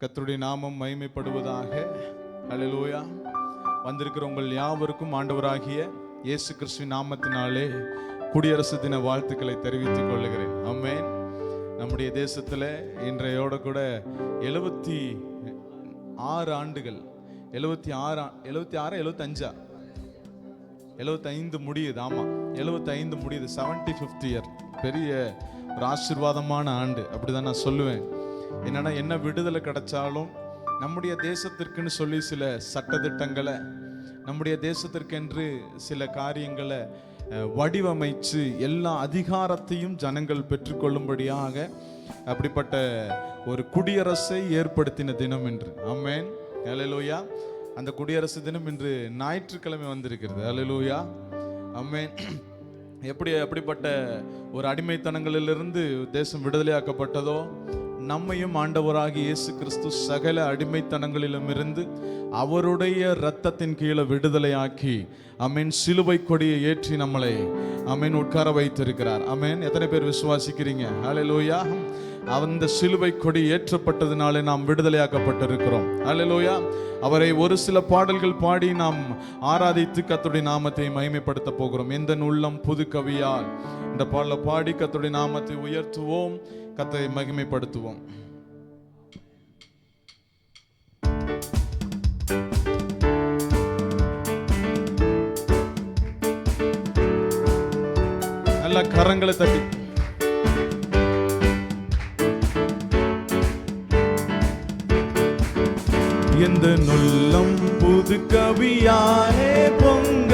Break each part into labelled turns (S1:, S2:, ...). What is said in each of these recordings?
S1: கர்த்தருடைய நாமம் மகிமைப்படுவதாக. அல்லேலூயா. வந்திருக்கிற உங்கள் யாவருக்கும் ஆண்டவராகிய இயேசு கிறிஸ்துவின் நாமத்தினாலே குடியரசு தின வாழ்த்துக்களை தெரிவித்துக் கொள்கிறேன். ஆமென். நம்முடைய தேசத்தில் இன்றையோட கூட 76 ஆண்டுகள் 75 முடியுது. ஆமாம், 75 முடியுது. 75th year. பெரிய ஒரு ஆசீர்வாதமான ஆண்டு, அப்படிதான் நான் சொல்லுவேன். என்னன்னா, என்ன விடுதலை கிடைச்சாலும் நம்முடைய தேசத்திற்குன்னு சொல்லி சில சட்டதிட்டங்களை, நம்முடைய தேசத்திற்கென்று சில காரியங்களை வடிவமைச்சு எல்லா அதிகாரத்தையும் ஜனங்கள் பெற்றுக்கொள்ளும்படியாக அப்படிப்பட்ட ஒரு குடியரசை ஏற்படுத்தின தினம் இன்று. ஆமென். அல்லேலூயா. அந்த குடியரசு தினம் இன்று ஞாயிற்றுக்கிழமை வந்திருக்கிறது. அல்லேலூயா. ஆமென். அப்படிப்பட்ட ஒரு அடிமைத்தனங்களிலிருந்து தேசம் விடுதலையாக்கப்பட்டதோ, நம்மையும் ஆண்டவராகிய இயேசு கிறிஸ்து சகல அடிமைத்தனங்களிலும் இருந்து அவருடைய இரத்தத்தின் கீழே விடுதலையாக்கி, ஆமென், சிலுவை கொடியை ஏற்றி நம்மளை, ஆமென், உட்கார வைத்திருக்கிறார். ஆமென். எத்தனை பேர் விசுவாசிக்கிறீங்க? அல்லேலூயா. அந்த சிலுவை கொடி ஏற்றப்பட்டதினாலே நாம் விடுதலையாக்கப்பட்டிருக்கிறோம். அல்லேலூயா. அவரை ஒரு சில பாடல்கள் பாடி நாம் ஆராதித்து கர்த்தருடைய நாமத்தை மகிமைப்படுத்த போகிறோம். எந்த உள்ளம் புது கவியால் இந்த பாடலை பாடி கர்த்தருடைய நாமத்தை உயர்த்துவோம், கர்த்தரை மகிமைப்படுத்துவோம். நல்ல கரங்களை தட்டி எந்த நுள்ளம் புது கவியாலே பொங்க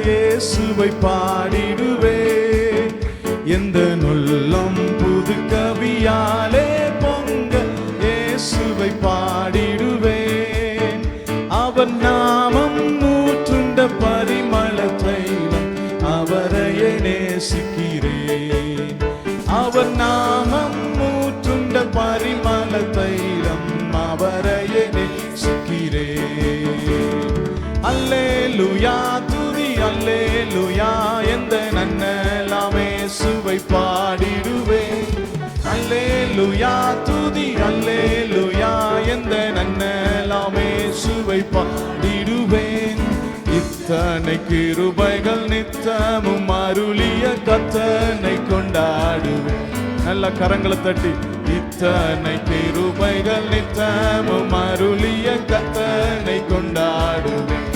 S1: இயேசுவை பாடிடுவே. எந்த நுள்ளம் புது கவியாலே பொங்க இயேசுவை பாடிடுவேன். அவர் நாமம் நூற்றுண்ட பரிமள தைலம், அவரையே நேசிக்கிறேன். அவர் நாமம் நூற்றுண்ட பரிமள தைலம், அவரையே நேசிக்கிறேன். அல்லேலூயா, துதி அல்லேலூயா, எந்த நன்னலாமே சுவை பாடிடுவேன். அல்லேலூயா, துதி அல்லேலூயா, எந்த நன்னலாமே சுவை பாடிடுவேன். இத்தனை கிருபைகள் நித்தமும் அருளிய கர்த்தனை கொண்டாடுவேன். நல்ல கரங்களை தட்டி, இத்தனை கிருபைகள் நித்தமும் அருளிய கர்த்தனை கொண்டாடுவேன்.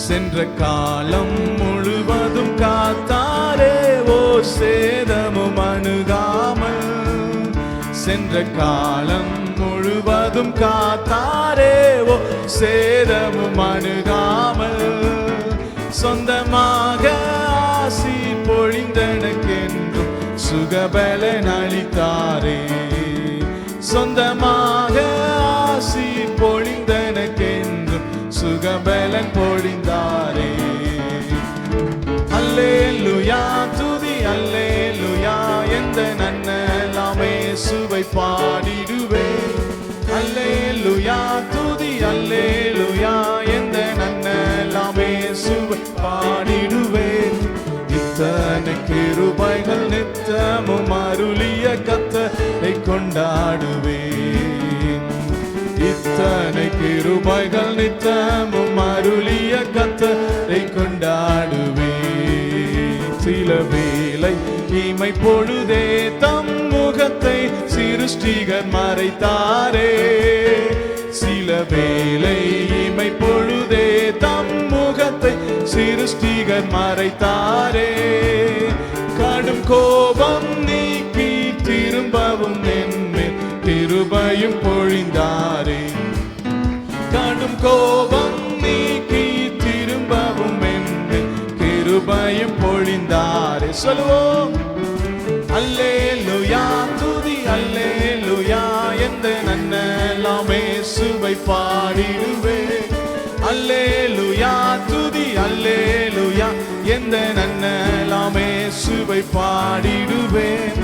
S1: சென்ற காலம் முழுவதும் காத்தாரே, ஓ சேதமும் அணுகாமல். சென்ற காலம் முழுவதும் காத்தாரே, ஓ சேதமும் அணுகாமல். சொந்தமாக ஆசி பொழிந்தனக்கென்றும் சுகபலன் அளித்தாரே. சொந்தமாக ஆசி பொழிந்தனக்கென்றும் சுகபலன் பொழிந்தாரே. அல்லேலூயா, துதி அல்லேலூயா, எந்த நன்னலாமே சுவை பாடிடுவேன். அல்லேலூயா, துதி அல்லேலூயா, எந்த நன்னலாமே சுவை பாடிடுவேன். இத்தனை கிருபைகள் நித்தமும் அருளிய கர்த்தரை கொண்டாடுவேன். இத்தனை கிருபைகள் நித்தமும் அருளிய கர்த்தரை கொண்டாடுவேன். சில வேளை இமை பொழுதே தம் முகத்தை சிருஷ்டிகர் மறைத்தாரே. சில வேளை இமை பொழுதே தம் முகத்தை சிருஷ்டிகர் மறைத்தாரே. கடும் கோபம் நீக்கி திரும்பவும் என்மேல் கிருபையும் பொழிந்தாரே. கடும் கோபம் நீக்கி திரும்பவும் என்மேல் கிருபையும் பொழிந்தாரே. சொல்லுவோம். அல்லேலூயா, துதி அல்லேலூயா, எந்த நன்னலாமே சுவை பாடிடுவேன். அல்லேலூயா, துதி அல்லேலூயா, எந்த நன்னலாமே சுவை பாடிடுவேன்.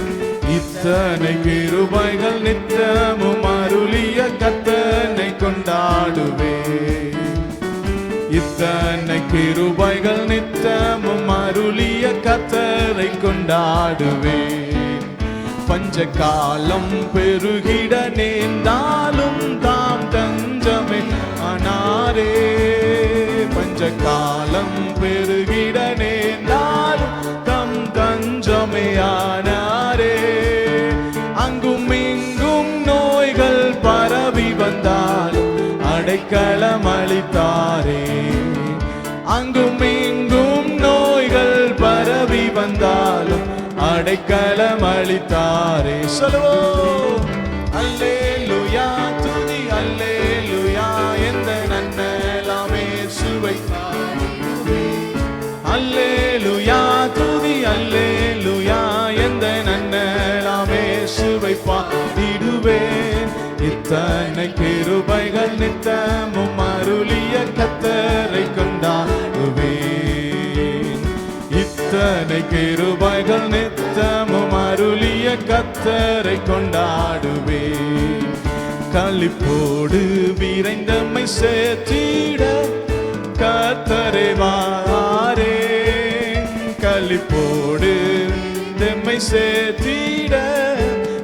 S1: இத்தனை கிருபைகள் நித்தமும் அருளிய கர்த்தனை கொண்டாடுவேன். இத்தனை கிருபைகள் நித்தமும் அருளிய கர்த்தரை கொண்டாடுவேன். பஞ்ச காலம் பெருகிட நேர்ந்தாலும் தாம் தஞ்சமே ஆனாரே. பஞ்ச காலம் பெருகிட நேர்ந்தாலும் தம் தஞ்சமே ஆனாரே. அங்கும் இங்கும் நோய்கள் பரவி வந்தாலும் அடைக்கலம் அளித்தாரே. அங்கும் இங்கும் நோய்கள் பரவி வந்தாலும் அடைக்கலம் அளித்தாரே. சொல்லுவோம் அல்லேலூயா துதி அல்லேலூயா எந்த நன்னலாமே சுவை. அல்லேலூயா துதி அல்லேலூயா எந்த நன்னலாமே சுவை பாடிடுவேன். இத்தனை கிருபைகள் நித்தமும் அருளிய கர்த்தரை கொண்டாடுவேன். இத்தனை கிருபைகள் நித்தமும் அருளிய கர்த்தரை கொண்டாடுவேன். களிப்போடு விரைந்தம்மை சேர்த்திட கர்த்தரை வாரே. களிப்போடு தம்மை சேர்த்திட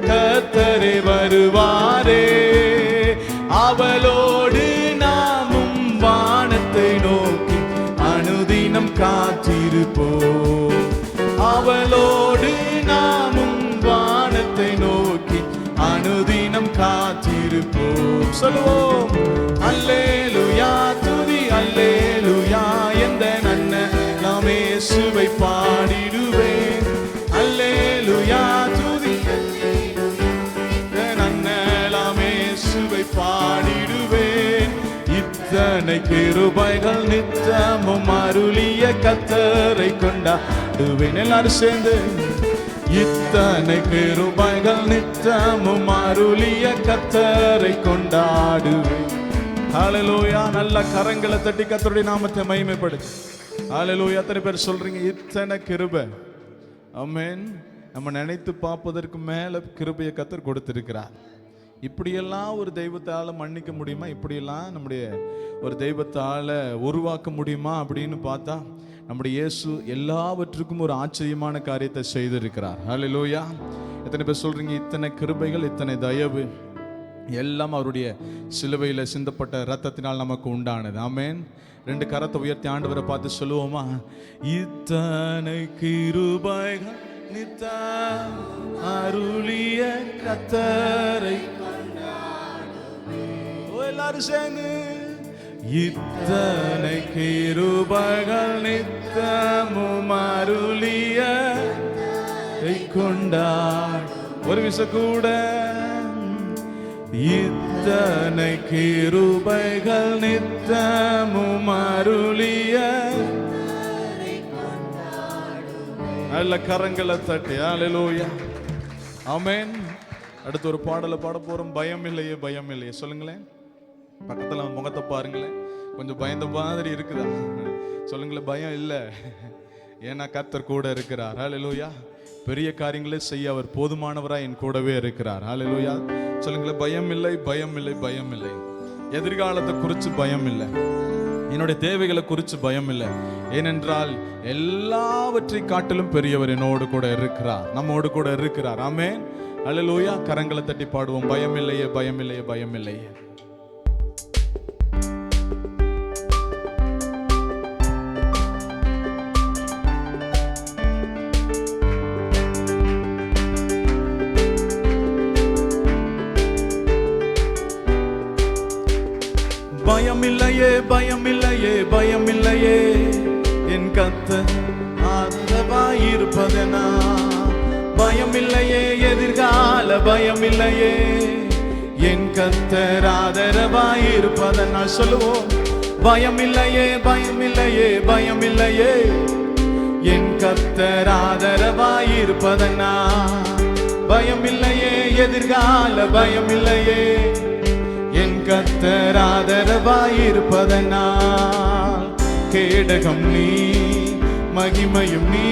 S1: கர்த்தரை வருவாரே. அவளோடு நாமும் வானத்தை நோக்கி அனுதினம் காத்திருப்போம். அவளோடு நாமும் வானத்தை நோக்கி அனுதினம் காத்திருப்போம். சொல்லுவோம் அல்லேலூயா துதி அல்லேலூயா எந்த நன்னலாமே சுவை பாடிடுவேன். அல்லேலூயா துதி நன்னலாமே சுவை பாடிடுவேன். இத்தனை கிருபைகள் நித்தமும் அருளிய கர்த்தரை கொண்டாடுவேன். எல்லாரும் சேர்ந்து இத்தனை கிருபைகள் நித்தமும் அருளிய கர்த்தரை கொண்டாடுவேன். ஹல்லேலூயா. நல்ல கரங்களை தட்டி கர்த்தருடைய நாமத்தை மகிமைப்படுத்து. ஹல்லேலூயா. எத்தனை பேர் சொல்றீங்க இத்தனை கிருபை? ஆமென். நம்ம நினைத்து பார்ப்பதற்கு மேல கிருபையை கர்த்தர் கொடுத்திருக்கிறார். இப்படியெல்லாம் ஒரு தெய்வத்தால மன்னிக்க முடியுமா? இப்படியெல்லாம் நம்முடைய ஒரு தெய்வத்தால உருவாக்க முடியுமா அப்படின்னு பார்த்தா நம்முடைய இயேசு எல்லாவற்றுக்கும் ஒரு ஆச்சரியமான காரியத்தை செய்திருக்கிறார். ஹல்லேலூயா. எத்தனை பேர் சொல்றீங்க இத்தனை கிருபைகள் இத்தனை தயவு எல்லாம் அவருடைய சிலுவையில் சிந்தப்பட்ட இரத்தத்தினால் நமக்கு உண்டானது. ஆமென். ரெண்டு கரத்தை உயர்த்தி ஆண்டவரை பார்த்து சொல்லுவோமா? இத்தனை கிருபைகள் நித்த அருளிய கர்த்தரை. எல்லாரும் சேர்ந்து இத்தனை கிருபைகள் நித்தமும் அருளிய கொண்டார். ஒரு விஷயம் கூட இத்தனை கிருபைகள் நித்தமும் அருளிய. நல்ல கரங்களை தட்டி ஹல்லேலூயா. ஆமென். அடுத்து ஒரு பாடலை பாட போறோம். பயம் இல்லையே பயம் இல்லையே. சொல்லுங்களேன். பக்கத்துல முகத்தை பாருங்களேன். கொஞ்சம் பயந்த மாதிரி இருக்குதா? சொல்லுங்களேன் பயம் இல்லை. ஏன்னா கர்த்தர் கூட இருக்கிறார். ஹல்லேலூயா. பெரிய காரியங்களை செய்ய அவர் போதுமானவராய் என் கூடவே இருக்கிறார். ஹல்லேலூயா. சொல்லுங்களேன் பயம் இல்லை பயம் இல்லை பயம் இல்லை. எதிர்காலத்தை குறித்து பயம் இல்லை. என்னுடைய தேவைகளை குறித்து பயம் இல்லை. ஏனென்றால் எல்லாவற்றை காட்டிலும் பெரியவர் என்னோடு கூட இருக்கிறார், நம்மோடு கூட இருக்கிறார். ஆமென். ஹல்லேலூயா. கரங்களை தட்டி பாடுவோம். பயம் இல்லையே பயம் இல்லையே பயம் இல்லையே. பயமில்லையே பயமில்லையே பயமில்லையே என் கர்த்தர் ஆதரவாயிருப்பதனா. பயமில்லையே எதிர்கால பயமில்லையே என் கர்த்தர் ஆதரவாயிருப்பதனா. சொல்லுவோம் பயமில்லையே பயமில்லையே பயமில்லையே என் கர்த்தர் ஆதரவாயிருப்பதனா. பயமில்லையே எதிர்கால பயமில்லையே என் கர்த்தர் ஆதரவாயிருப்பதனால். கேடகம் நீ மகிமையும் நீ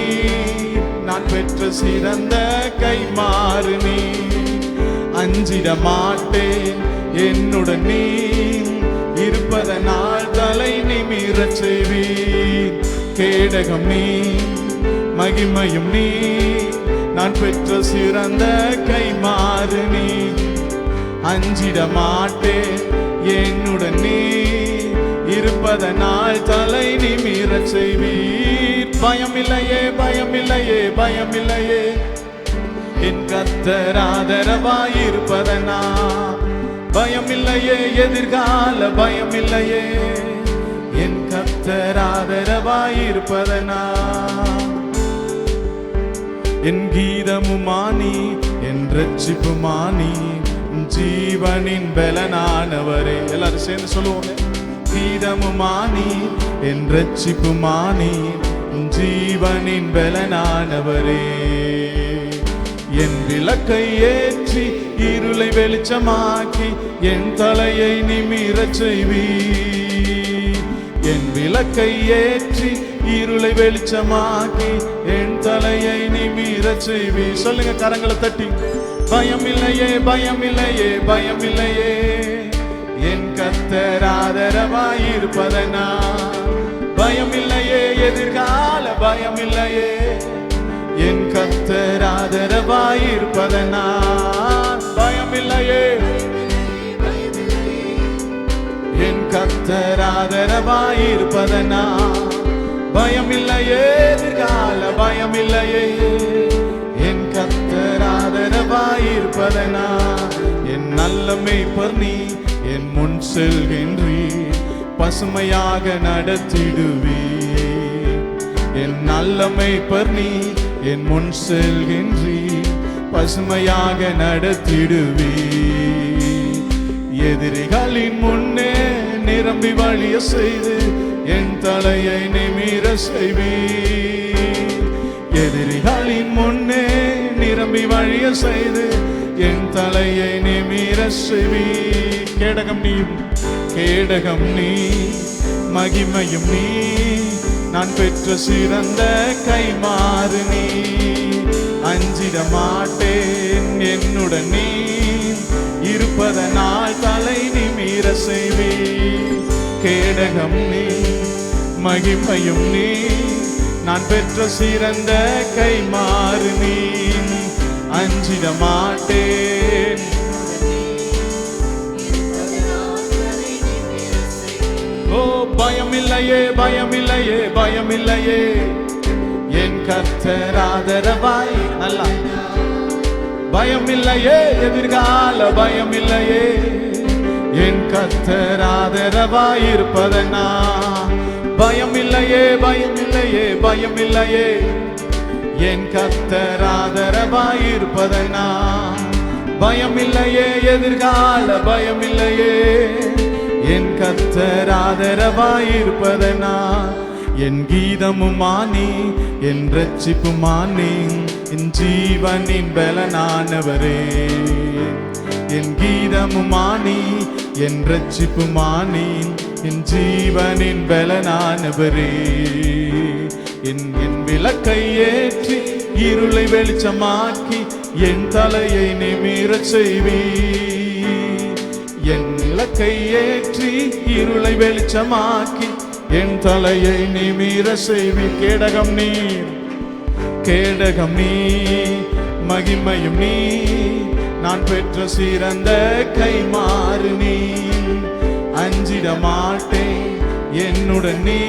S1: நான் பெற்ற சிறந்த கைமாறு நீ. அஞ்சிட மாட்டேன் என்னுடன் நீ இருப்பதனால் தலை நிமிரச் செய்வீர். கேடகம் நீ மகிமையும் நீ நான் பெற்ற சிறந்த கைமாறு நீ. அஞ்சிட மாட்டேன் என்னுடன் நீ இருப்பதனால் தலை நிமிரச் செய்வீர். பயமில்லையே பயமில்லையே பயமில்லையே என் கர்த்தர் ஆதரவாயிருப்பதனா. பயமில்லையே எதிர்கால பயமில்லையே என் கர்த்தர் ஆதரவாயிருப்பதனா. என் கீதமுமானி என் ரட்சிப்புமானி ஜீவனின் பலனானவரே. எல்லாரும் சேர்ந்து சொல்லுவோங்க. கீதமுமானி என் ரட்சிப்புமானி ஜீவனின் பலனானவரே. என் விளக்கை ஏற்றி இருளை வெளிச்சமாக்கி என் தலையை நிமிரச் செய்வீர். என் விளக்கை ஏற்றி இருளை வெளிச்சமாக்கி என் தலையை நிமிரச் செய்வீர். சொல்லுங்க கரங்களை தட்டி. பயமில்லையே பயமில்லையே பயமில்லையே என் கர்த்தர் ஆதரவாயிருப்பதனா. பயமில்லையே எதிர்கால பயமில்லையே என் கர்த்தர் ஆதரவாயிருப்பதனா. பயமில்லையே என் கர்த்தர் ஆதரவாயிருப்பதனா. பயமில்லையே எதிர்கால பயமில்லையே என் கர்த்தர் ஆதரவாயிருப்பதனா. என் நல்ல மேய்ப்பர் நீ என் முன் செல்கின்றீர். பசுமையாக நடத்திடுவீர். என் நல்ல மேய்ப்பர் நீ என் முன் செல்கின்றீர். பசுமையாக நடத்திடுவீர். எதிரிகளின் முன்னே நிரம்பி வழிய செய்து என் தலையை நிமிர செய்வீர். எதிரிகளின் முன்னே நிரம்பி வழிய செய்து என் தலையை நிமிர செய்வீர். கேடகம் நீ கேடகம் நீ மகிமையும் நீ நான் பெற்ற சிறந்த கைமாறு நீ. அஞ்சிட மாட்டேன் என்னுடன் நீ இருப்பதனால் தலை நிமிர செய்வீர். கேடகம் நீ மகிமையும் நீ நான் பெற்ற சிறந்த கைமாறு நீ. அஞ்சிட மாட்டேன். ஓ பயமில்லையே பயமில்லையே பயமில்லையே என் கர்த்தர் ஆதரவாய். நல்லா பயமில்லையே எதிர்கால பயமில்லையே என் கர்த்தர் ஆதரவாயிருப்பதனா. பயமில்லையே பயமில்லையே பயமில்லையே என் கர்த்தர் ஆதரவாயிருப்பதனா. பயமில்லையே எதிர்கால பயமில்லையே என் கர்த்தர் ஆதரவாயிருப்பதனா. என் கீதமுமானி என் ரட்சிப்புமானி என் ஜீவனின் பலனானவரே. என் கீதமுமானி என் ரட்சிப்புமானி என் ஜீவனின் பலனானவரே. என் விளக்கை ஏற்றி இருளை வெளிச்சமாக்கி என் தலையை நிமிரச் செய்வீர். என் விளக்கை ஏற்றி இருளை வெளிச்சமாக்கி என் தலையை நிமிர செய்வீர். கேடகம் நீ கேடகம் நீ மகிமையும் நீ நான் பெற்ற சிறந்த கைமாறு நீ. அஞ்சிட மாட்டேன் என்னுடன் நீ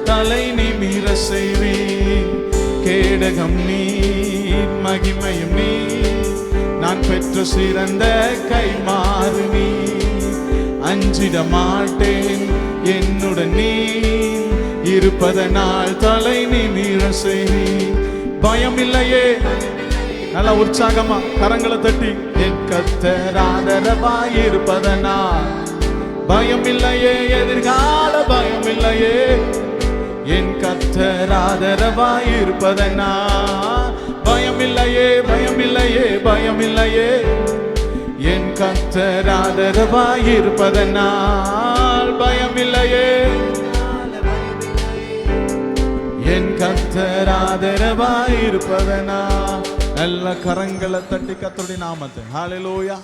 S1: தலை நிமிர செய்வீர். கேடகம் நீ மகிமையும் நீ நான் பெற்ற சிறந்த கைமாறு நீ. அஞ்சிட மாட்டேன் என்னுடன் நீ இருப்பதனால் தலை நிமிர செய்வீர். பயமில்லையே. நல்ல உற்சாகமா கரங்களை தட்டி. என் கர்த்தர் ஆதரவாயிருப்பதனா. பயமில்லையே எதிர்கால பயமில்லையே என் கர்த்தர் ஆதரவாயிருப்பதனா. பயமில்லையே பயமில்லையே பயமில்லையே என் கர்த்தர் ஆதரவாயிருப்பதனால். பயமில்லையே என் கர்த்தர் ஆதரவாயிருப்பதனா. நல்ல கரங்களை தட்டி கர்த்தருடைய நாமத்தை ஹல்லேலூயா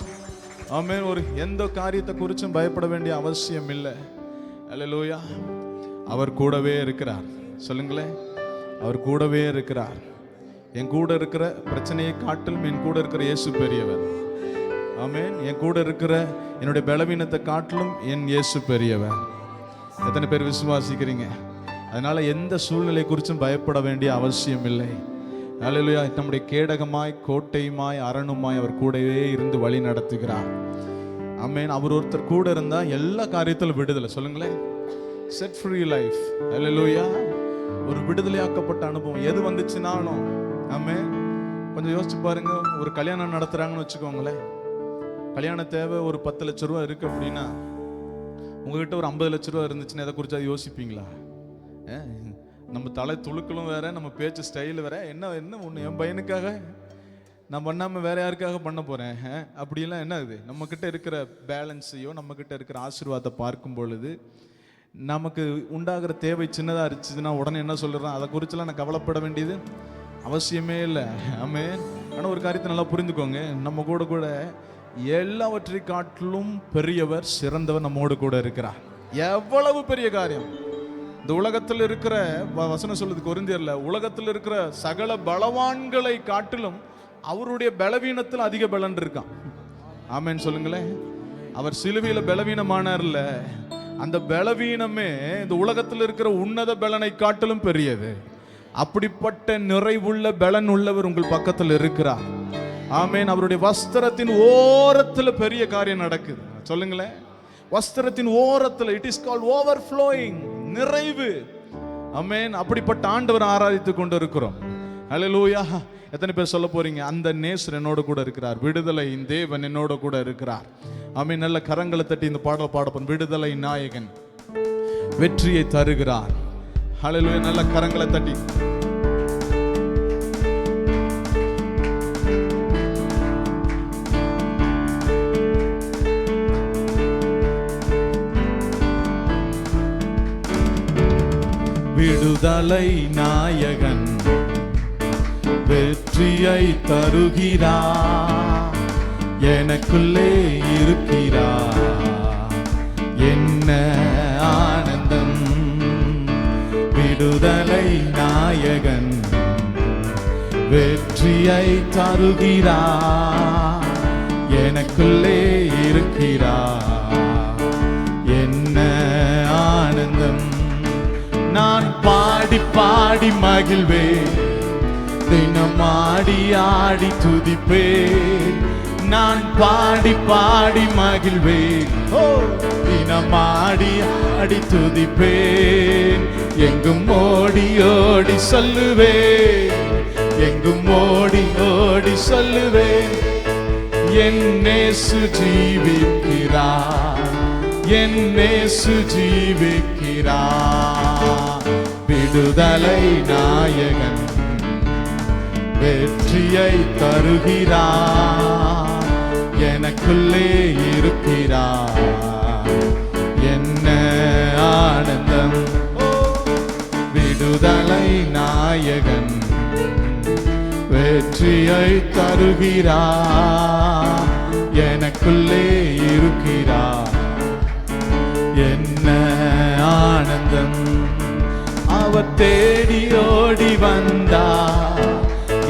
S1: ஆமென். ஒரு எந்த காரியத்தை குறிச்சும் பயப்பட வேண்டிய அவசியம் இல்லை. ஹல்லேலூயா. அவர் கூடவே இருக்கிறார். சொல்லுங்களேன், அவர் கூடவே இருக்கிறார். என் கூட இருக்கிற பிரச்சனையை காட்டிலும் என் கூட இருக்கிற இயேசு பெரியவர். ஆமென். என் கூட இருக்கிற என்னுடைய பலவீனத்தை காட்டிலும் என் இயேசு பெரியவர். எத்தனை பேர் விசுவாசிக்கிறீங்க? அதனால எந்த சூழ்நிலை குறித்தும் பயப்பட வேண்டிய அவசியம் இல்லை. அல்லேலூயா. நம்முடைய கேடகமாய் கோட்டையுமாய் அரணுமாய் அவர் கூடவே இருந்து வழி நடத்துகிறார். ஆமென். அவர் ஒருத்தர் கூட இருந்தா எல்லா காரியத்திலும் விடுதலை. சொல்லுங்களேன், செட் ஃப்ரீ லைஃப். அல்லேலூயா. ஒரு விடுதலையாக்கப்பட்ட அனுபவம் எது வந்துச்சுனாலும். ஆமென். கொஞ்சம் யோசிச்சு பாருங்க. ஒரு கல்யாணம் நடத்துறாங்கன்னு வச்சுக்கோங்களேன். கல்யாண தேவை ஒரு 10 லட்ச ரூபா இருக்கு அப்படின்னா, உங்ககிட்ட ஒரு 50 லட்ச ரூபா இருந்துச்சுன்னா எதை குறித்து யோசிப்பீங்களா? நம்ம தலை துளுக்களும் வேற, நம்ம பேச்சு ஸ்டைல் வேற. என்ன ஒன்று என் பையனுக்காக நான் பண்ணாமல் வேற யாருக்காக பண்ண போறேன் அப்படிலாம் என்ன? இது நம்ம கிட்ட இருக்கிற பேலன்ஸையோ நம்ம கிட்ட இருக்கிற ஆசீர்வாதத்தை பார்க்கும் பொழுது நமக்கு உண்டாகிற தேவை சின்னதாக இருந்துச்சுன்னா உடனே என்ன சொல்கிறேன், அதை குறிச்செல்லாம் நான் கவலைப்பட வேண்டியது அவசியமே இல்லை. ஆமென். ஆனால் ஒரு காரியத்தை நல்லா புரிந்துக்கோங்க, நம்ம கூட எல்லாவற்றை காட்டிலும் பெரியவர், சிறந்தவர் நம்மோடு கூட இருக்கிறார். எவ்வளவு பெரிய காரியம்! இந்த உலகத்தில் இருக்கிற வசனம் சொல்லுது கொரிந்தியர்ல, உலகத்தில் இருக்கிற சகல பலவான்களை காட்டிலும் அவருடைய பலவீனத்தில் அதிக பலன் இருக்கான். ஆமென் சொல்லுங்களேன். அவர் சிலுவையில் பலவீனமானார்ல, அந்த பலவீனமே இந்த உலகத்தில் இருக்கிற உன்னத பலனை காட்டிலும் பெரியது. அப்படிப்பட்ட நிறைவுள்ள பலன் உள்ளவர் உங்கள் பக்கத்தில் இருக்கிறார். ஆமென். அவருடைய வஸ்திரத்தின் ஓரத்தில் பெரிய காரியம் நடக்குது. சொல்லுங்களேன், வஸ்திரத்தின் ஓரத்தில். இட் இஸ் கால்ட் ஓவர்ஃப்ளோயிங், நிறைவு. ஆமென். அப்படிப்பட்ட ஆண்டவர் ஆராதித்து கொண்டு இருக்கிறோம். ஹல்லேலூயா. எத்தனை பேர் சொல்ல போறீங்க, அந்த நேசர் என்னோட கூட இருக்கிறார், விடுதலை தேவன் என்னோட கூட இருக்கிறார். ஆமென். நல்ல கரங்களை தட்டி இந்த பாடல் பாடப்போம். விடுதலை நாயகன் வெற்றியை தருகிறார். ஹல்லேலூயா. நல்ல கரங்களை தட்டி விடுதலை நாயகன் வெற்றியை தருகிறார், எனக்குள்ளே இருக்கிறார், என்ன ஆனந்தம்! விடுதலை நாயகன் வெற்றியை தருகிறார், எனக்குள்ளே இருக்கிறார், என்ன ஆனந்தம்! நான் பாடி பாடி மகிழ்வேன், தினம் ஆடி ஆடி துதிப்பேன். நான் பாடி பாடி மகிழ்வேன், தினம் ஆடி ஆடி துதிப்பேன். எங்கும் ஓடி ஓடி சொல்லுவேன், எங்கும் ஓடி ஓடி சொல்லுவேன், என் இயேசு ஜீவிக்கிறார், என் இயேசு ஜீவிக்கிறார். விடுதலை நாயகன் வெற்றியை தருகிறார், எனக்குள்ளே இருக்கிறார், என்ன ஆனந்தம்! விடுதலை நாயகன் வெற்றியை தருகிறார், எனக்குள்ளே இருக்கிறார், என்ன ஆனந்தம்! அவர் தேடி ஓடி வந்தார்,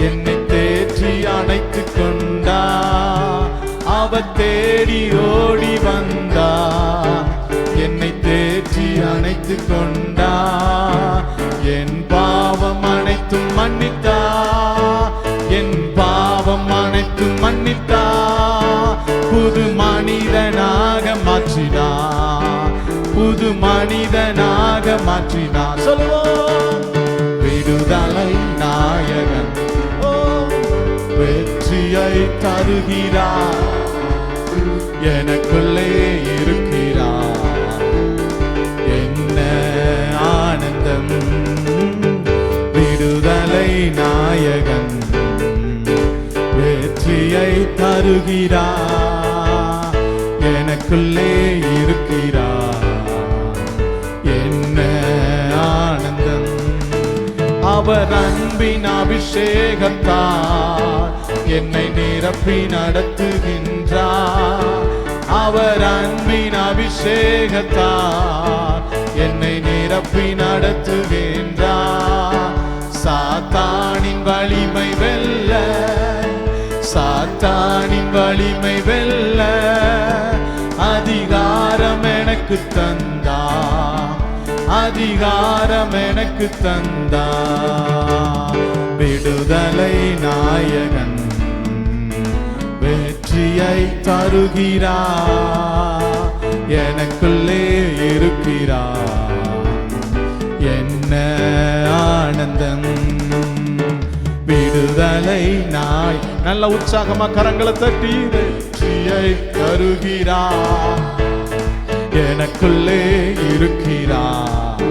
S1: என்னை தேற்றி அணைத்துக் கொண்டார். அவர் தேடி ஓடி வந்தார், என்னை தேற்றி அணைத்துக் கொண்டார். என் பாவம் அனைத்தும் மன்னித்தார், என் பாவம் அனைத்தும் மன்னித்தார். புது மனிதனாக மாற்றினார், புது மனிதனாக மாற்றினார். சொல்லுவோம், விடுதலை நாயகன் வெற்றியை தருகிறார், எனக்குள்ளே இருக்கிறார், என்ன ஆனந்தம்! விடுதலை நாயகன் வெற்றியை தருகிறார், எனக்குள்ளே இருக்கிறார், என்ன ஆனந்தம்! அவர் அன்பின் அபிஷேகத்தால் என்னை நிரப்பி நடத்துகின்றார். அவர் அன்பின் அபிஷேகத்தால் என்னை நிரப்பி நடத்துகின்றார். சாத்தானின் வலிமை வெல்ல, சாத்தானின் வலிமை வெல்ல அதிகாரம் எனக்கு தந்தா, அதிகாரம் எனக்கு தந்தா. விடுதலை நாயகன் வெற்றியை தருகிறார், எனக்குள்ளே இருக்கிறார், என்ன ஆனந்தம். விடுதலை நாய் நல்ல உற்சாகமா கரங்களை தட்டி வெற்றியை தருகிறார், எனக்குள்ளே இருக்கிறார்,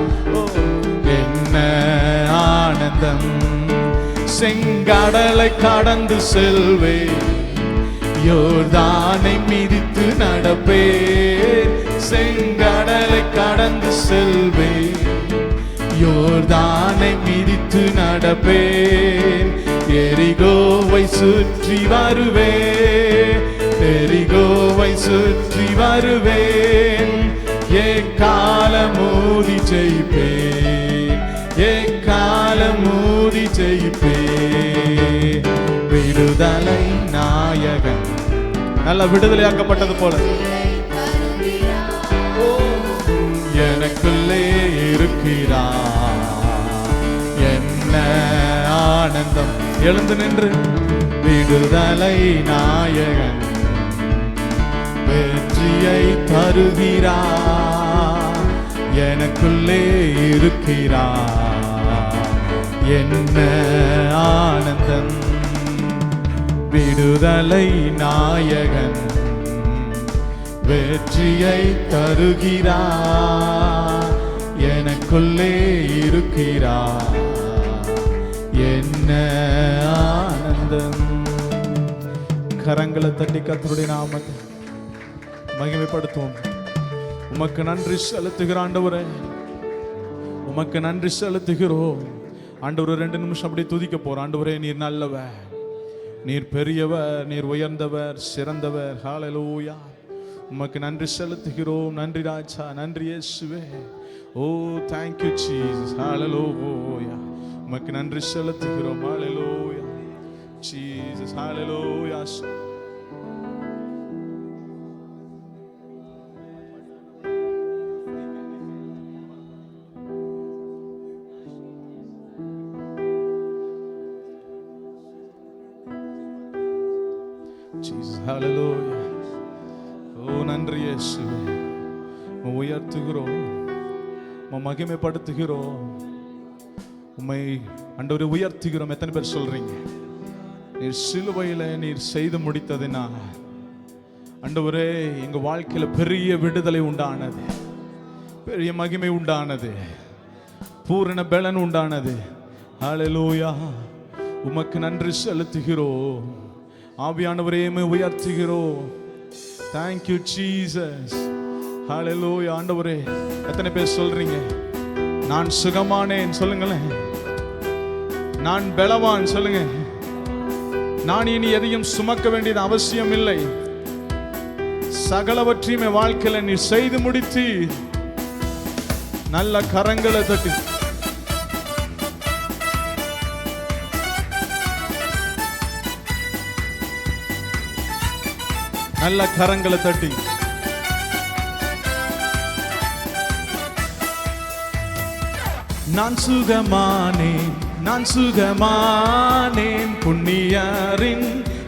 S1: என்ன ஆனந்தம். செங்கடலை கடந்து செல்வே, யோர்தானை மிதித்து நடப்பே. செங்கடலை கடந்து செல்வே, யோர்தானை மிதித்து நடப்பேன். எரிகோவை சுற்றி வருவேன், எரிகோவை சுற்றி வருவேன். எக்காலமூதி ஜெயிப்பேன், எக்காலமூதி ஜெயிப்பேன். விடுதலை நாயகன் நல்ல விடுதலையாக்கப்பட்டது போல எனக்குள்ளே இருக்கிறார், என்ன ஆனந்தம். எழுந்து நின்று விடுதலை நாயகன் வெற்றியை தருகிறார், எனக்குள்ளே இருக்கிறார், என்ன ஆனந்தம். விடுதலை நாயகன் வெற்றியை தருகிறார், எனக்குள்ளே இருக்கிறார், என்ன ஆனந்தம். கரங்களை தட்டி கர்த்தருடைய நாமத்தை மகிமைப்படுத்துவோம். உமக்கு நன்றி செலுத்துகிற ஆண்டவரே, உமக்கு நன்றி செலுத்துகிறோம் ஆண்டவரே. 2 நிமிஷம் அப்படி துதிக்க போறோம். ஆண்டவரே நீர் நல்லவர், நீர் பெரியவர், நீர் உயர்ந்தவர், சிறந்தவர். ஹல்லேலூயா. உமக்கு நன்றி செலுத்துகிறோம். நன்றி ராஜா, நன்றி இயேசுவே. ஓ thank you Jesus. ஹல்லேலூயா. உமக்கு நன்றி செலுத்துகிறோம். ஹல்லேலூயா Jesus. ஹல்லேலூயா. Jesus. Hallelujah. ஓ நன்றி இயேசுவே. உயர்த்துகிறோம், மகிமைப்படுத்துகிறோம், உம்மை ஆண்டவரே உயர்த்துகிறோம். எத்தனை பேர் சொல்றீங்க நீர் சிலுவையில நீர் செய்து முடித்ததுனா ஆண்டவரே எங்க வாழ்க்கையில பெரிய விடுதலை உண்டானது, பெரிய மகிமை உண்டானது, பூரண பலன் உண்டானது. ஹல்லேலூயா. உமக்கு நன்றி செலுத்துகிறோம். ஆவியானவரே உயர்த்துகிறோம். Thank you Jesus. Hallelujah. ஆண்டவரே எத்தனை பேர் சொல்றீங்க நான் சுகமானேன் சொல்லுங்களேன், நான் பலவான் சொல்லுங்க, நான் இனி எதையும் சுமக்க வேண்டியது அவசியம் இல்லை, சகலவற்றையும் வாழ்க்கையில நீ செய்து முடித்து. நல்ல கரங்களை தட்டி நல்ல கரங்களை தட்டி நான் சுகமானேன், நான் சுகமானேன் புண்ணியரின்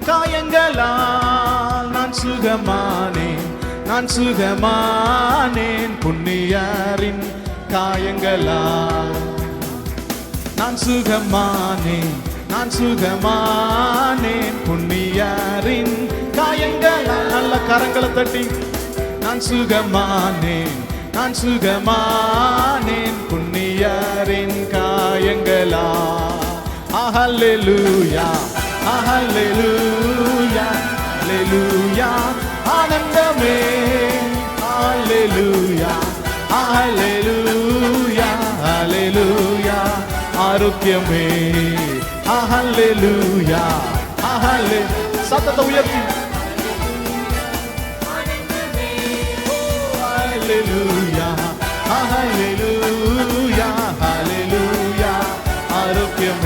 S1: காயங்களால். நான் சுகமானேன், நான் சுகமானேன் புண்ணியரின் காயங்களால். நான் சுகமானேன், நான் சுகமானேன் புண்ணியரின் காயங்களால். நல்ல கரங்களை தட்டி நான் சுகமானேன், நான் சுகமானேன் புண்ணியரின் காயங்களால். ஹல்லேலூயா, ஹல்லேலூயா, ஹல்லேலூயா. ஆனந்தமே ஹல்லேலூயா, ஹல்லேலூயா, ஹல்லேலூயா. ஆரோக்கியமே ஹல்லேலூயா, ஹல்லே. சத்தத்தை உயர்த்தி Hallelujah, hallelujah, hallelujah. ஆரோக்கியம்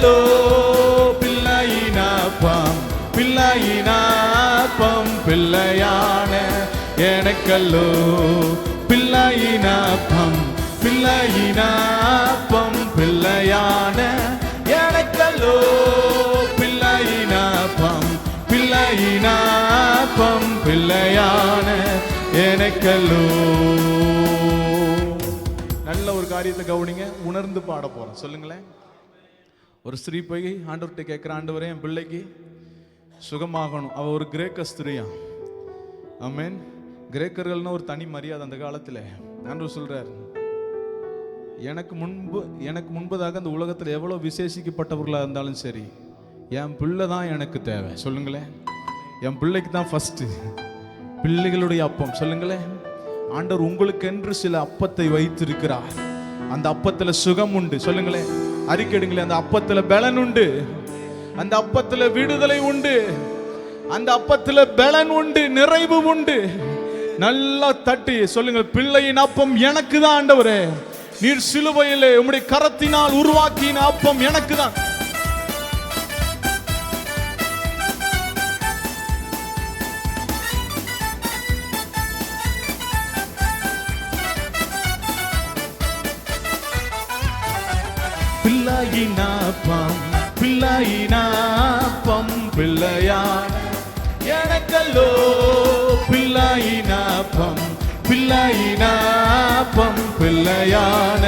S1: எனக்கல்லோ பிள்ளையினப்பம் பிள்ளையினப்பம் பிள்ளையான எனக்கல்லோ பிள்ளையினப்பம் பிள்ளையினப்பம் பிள்ளையான எனக்கல்லோ பிள்ளையினப்பம் பிள்ளையினப்பம் பிள்ளையான எனக்கல்லோ. நல்ல ஒரு காரியத்தை கவனிங்க, உணர்ந்து பாட போறோம். சொல்லுங்களேன். ஒரு ஸ்திரீ போய் ஆண்டவர்கிட்ட கேட்கிற, ஆண்டவரே என் பிள்ளைக்கு சுகமாகணும். அவ ஒரு கிரேக்க ஸ்திரீயா. ஆமென். கிரேக்கர்கள்னு ஒரு தனி மரியாதை அந்த காலத்துல. ஆண்டவர் சொல்றார், எனக்கு முன்பதாக அந்த உலகத்தில் எவ்வளவு விசேஷிக்கப்பட்டவர்களாக இருந்தாலும் சரி, என் பிள்ளை தான் எனக்கு தேவை. சொல்லுங்களேன். என் பிள்ளைக்கு தான் ஃபர்ஸ்ட். பிள்ளைகளுடைய அப்பம். சொல்லுங்களேன். ஆண்டவர் உங்களுக்கு என்று சில அப்பத்தை வைத்திருக்கிறார். அந்த அப்பத்துல சுகம் உண்டு. சொல்லுங்களேன். அறிக்கையிடுங்களேன். அந்த அப்பத்துல பலன் உண்டு, அந்த அப்பத்துல விடுதலை உண்டு, அந்த அப்பத்துல பலன் உண்டு, நிறைவு உண்டு. நல்லா தட்டி சொல்லுங்க, பிள்ளையின் அப்பம் எனக்கு தான் ஆண்டவரே. நீர் சிலுவையிலே உம்முடைய கரத்தினால் உருவாக்கின அப்பம் எனக்கு தான். பிள்ளையினப்பம் பிள்ளையினப்பம் பிள்ளையான எனக்கல்லோ பிள்ளையினப்பம் பிள்ளையினப்பம் பிள்ளையான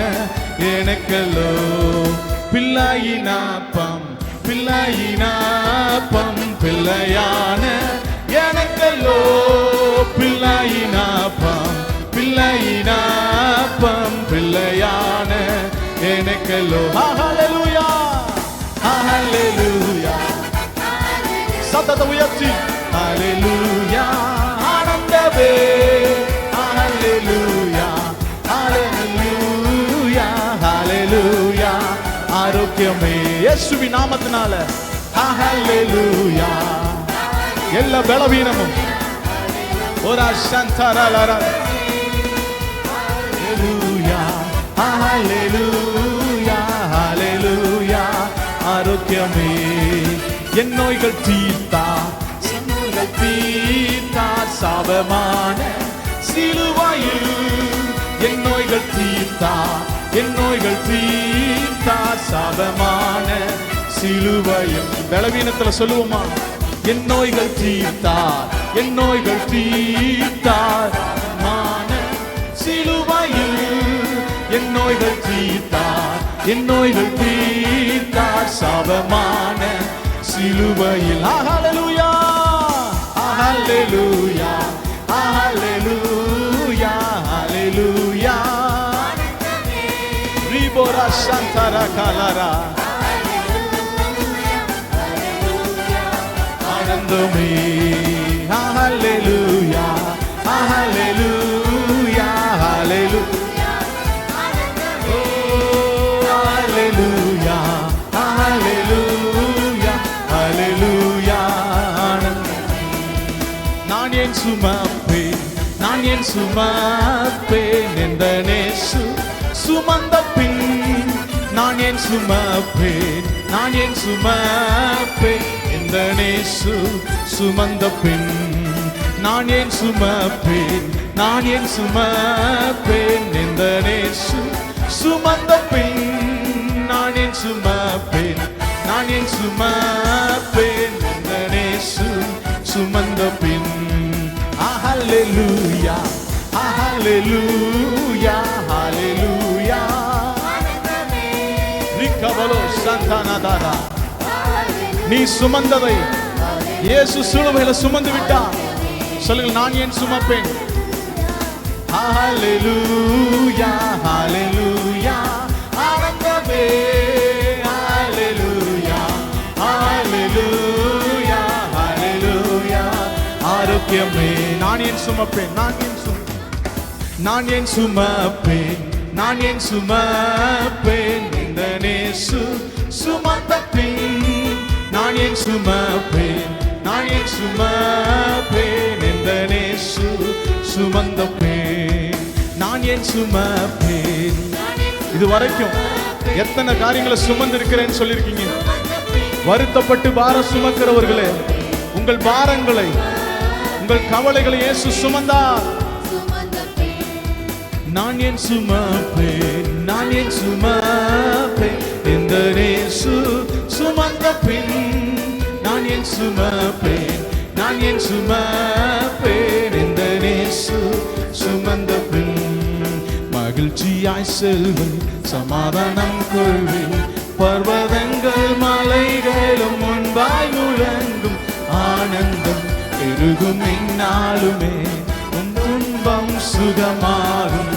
S1: எனக்கல்லோ பிள்ளையினப்பம் பிள்ளையினப்பம் பிள்ளையான எனக்கல்லோ பிள்ளையினப்பம் பிள்ளையினப்பம் பிள்ளையான எனக்கல்லோ. ஹalleluya ஹalleluya சத்தத்தை உயர்த்தி ஹalleluya ஆனந்தமே ஹalleluya ஹalleluya ஹalleluya ஆரோக்கியமே இயேசுவின் நாமத்தினால ஹalleluya. எல்லா பலவீனமும் ஒரு சந்தரலர ஹalleluya ஹalleluya ஹalleluya ஆரோக்கியமே. என் நோய்கள் தீர்த்தார், தீர்த்தார் சாபமான சிலுவையில். என் நோய்கள் தீர்த்தார், என் நோய்கள் தீர்த்தார் சாபமான சிலுவையில். பலவீனத்துல சொல்லுவோமா? என் நோய்கள் தீர்த்தார், என் நோய்கள் தீர்த்தார் மான சிலுவையில். என் நோய்கள் தீர்த்தார், என் நோய்கள் தீர்த்தார் சாபமான சிலுவையில். ஹalleluya ஹalleluya ஹalleluya ஹalleluya ரிபோரா சந்தரா கலரா ஆனந்தமே ஹalleluya ஹalleluya ஹalleluya ஹalleluya ஹalleluya ஹalleluya. நான் ஏன் சுமப்பேன், நான் ஏன் சுமப்பேன் என்ற நேசு சுமந்த பின். நான் ஏன் சுமப்பேன், நான் ஏன் சுமப்பேன் என்ற நேசு சுமந்த பின். நான் ஏன் சுமப்பேன், நான் ஏன் சுமப்பேன் என்ற நேசு சுமந்த பின். நான் ஏன் சுமப்பேன், நான் ஏன் சுமப்பேன் என்ற நேசு சுமந்த பின். ஹalleluya ஹalleluya ஹalleluya ரிகவலோ சந்தனதாரா. நீ சுமந்ததை இயேசு சிலுவையில சுமந்து விட்டார். சொல்லுங்கள், நான் ஏன் சுமப்பேன். ஹalleluya ஹalleluya ஆனந்தமே ஹalleluya ஹalleluya ஹalleluya ஆரோக்கியமே. நான் ஏன் சுமப்பேன், நான் ஏன் சுமப்பேன், நான் ஏன் சுமப்பேன் இந்த நேசு சுமந்த பின். நான் ஏன் சுமப்பேன், நான் ஏன் சுமப்பேன் இந்த நேசு சுமந்த பின். நான் ஏன் சுமப்பேன், இது வரைக்கும் எத்தனை காரியங்களை சுமந்து இருக்கிறேன்னு சொல்லியிருக்கீங்க. வருத்தப்பட்டு பாரம் சுமக்கிறவர்களே, உங்கள் பாரங்களை, உங்கள் கவலைகளை இயேசு சுமந்தார். நான் ஏன் சுமப்பேன், நான் ஏன் சுமப்பேன், இந்த இயேசு சுமந்த பின். நான் ஏன் சுமப்பேன், நான் ஏன் சுமப்பேன், இந்த இயேசு சுமந்த பின். மகிழ்ச்சியாய் செல்வேன், சமாதானம் கொள்வேன், பர்வதங்கள் மலைகளும் முன்பாய் முழங்கும், ஆனந்தம் பெருகும் எந்நாளுமே, உன் துன்பம் சுகமாகும்.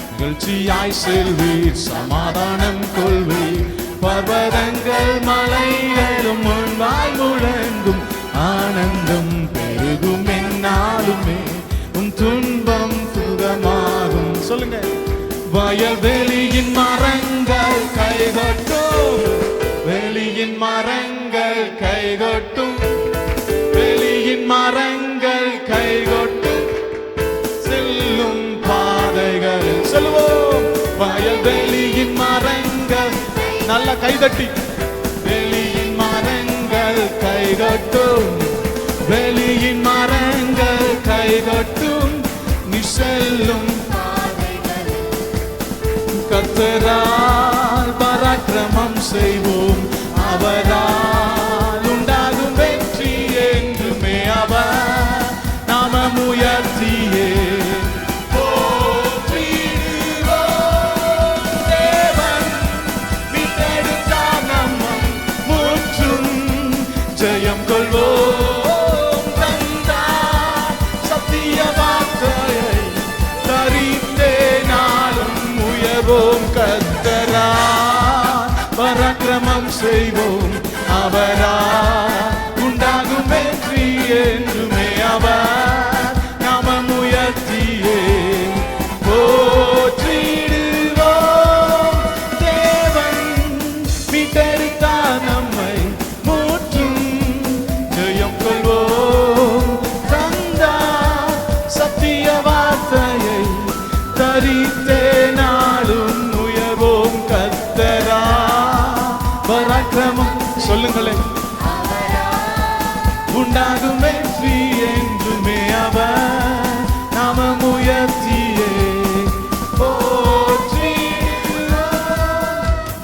S1: மகிழ்ச்சியாய் செல்வீர், சமாதானம் கொள்வீர், பர்வதங்கள் மலைகளும் முன்பாய் முழங்கும், ஆனந்தம் பெருகும் எந்நாளுமே, உன் துன்பம் சுகமாகும். சொல்லுங்க. வயல்வெளியின் மரங்கள் கைகொட்டும், வெளியின் மரங்கள் கைகொட்டும், வெளியின் மரங்கள் கைகொட்டும், செல்லும் பாதைகள் செல்வோம். வயல்வெளியின் மரங்கள், நல்ல கைதட்டி, வெளியின் மரங்கள் கைகொட்டும், வெளியின் மரங்கள் கைகொட்டும், நீ செல்லும் கர்த்தரால் பராக்கிரமம் செய்வோம், அவரால் உண்டாகும் வெற்றி என்றுமே, அவர் நாமம் உயர்த்தியே தேவன் மீட்டெடுத்தார் நம்மை, முற்றும் ஜெயம் கொள்வோம். தந்தார் சத்திய வார்த்தையை, தரித்தே நாளும் உயர்வோம். கர்த்தரால் பராக்கிரமம் செய்வோம், அவரால் உண்டாகும் வெற்றி என்றுமே, அவர் நாமம் உயர்த்தியே போற்றிடுவோம். தேவன் மீட்டெடுத்தார் நம்மை, முற்றும் ஜெயம் கொள்வோம். தந்தார் சத்திய வார்த்தையை, தரித்தே நாளும் உயர்வோம். கர்த்தரா பராக்கிரமம் சொல்லுங்களேன், உண்டாகும் வெற்றி என்றுமே, அவர் நாமம் உயர்த்தியே போற்றி.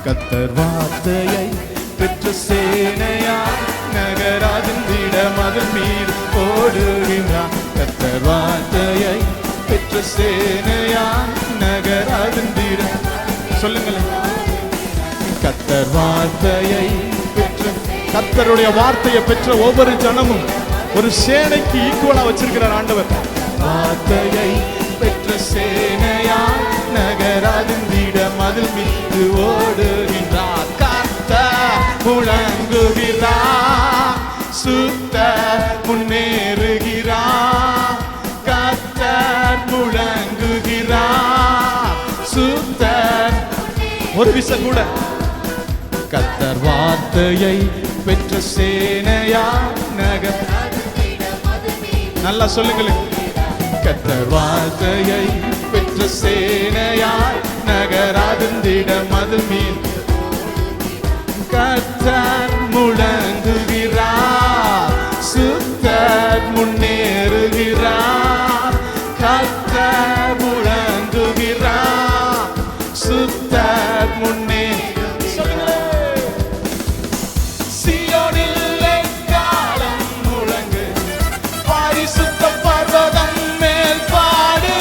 S1: கர்த்தர் வார்த்தையை பெற்ற சேனையா, நகராதிந்திட மதில் மீது ஓடுகின்றார். கர்த்தர் வார்த்தையை பெற்ற சேனையா, நகராதிந்திட சொல்லுங்களேன். கர்த்தர் வார்த்தையை பெற்ற, கர்த்தருடைய வார்த்தையை பெற்ற ஒவ்வொரு ஜனமும் ஒரு சேனைக்கு ஈக்குவலா வச்சிருக்கிறார் ஆண்டவர். வார்த்தையை பெற்ற சேனையா, நகராதிந்திட மதில் மீது ஓடுகின்றார். கர்த்தர் முழங்குகிறார், சுத்த முன்னேறுகிறார். கர்த்தர் முழங்குகிறார், சுத்தர். ஒரு விசை கூட. கர்த்தர் வார்த்தையை பெற்ற சேனையா, நகர் நல்லா சொல்லுங்களேன். கர்த்தர் வார்த்தையை பெற்ற சேனையா, நகராதிந்திட மதில் மீது. கர்த்தர் முழங்குகிறார், சுத்தர் முன்னேறுகிறார். கர்த்தர் முழங்குகிறார், சுத்தர் முன்னே. சீயோனில் எக்காளம் முழங்கு, பரிசுத்த பர்வதம் மேல் பாடு.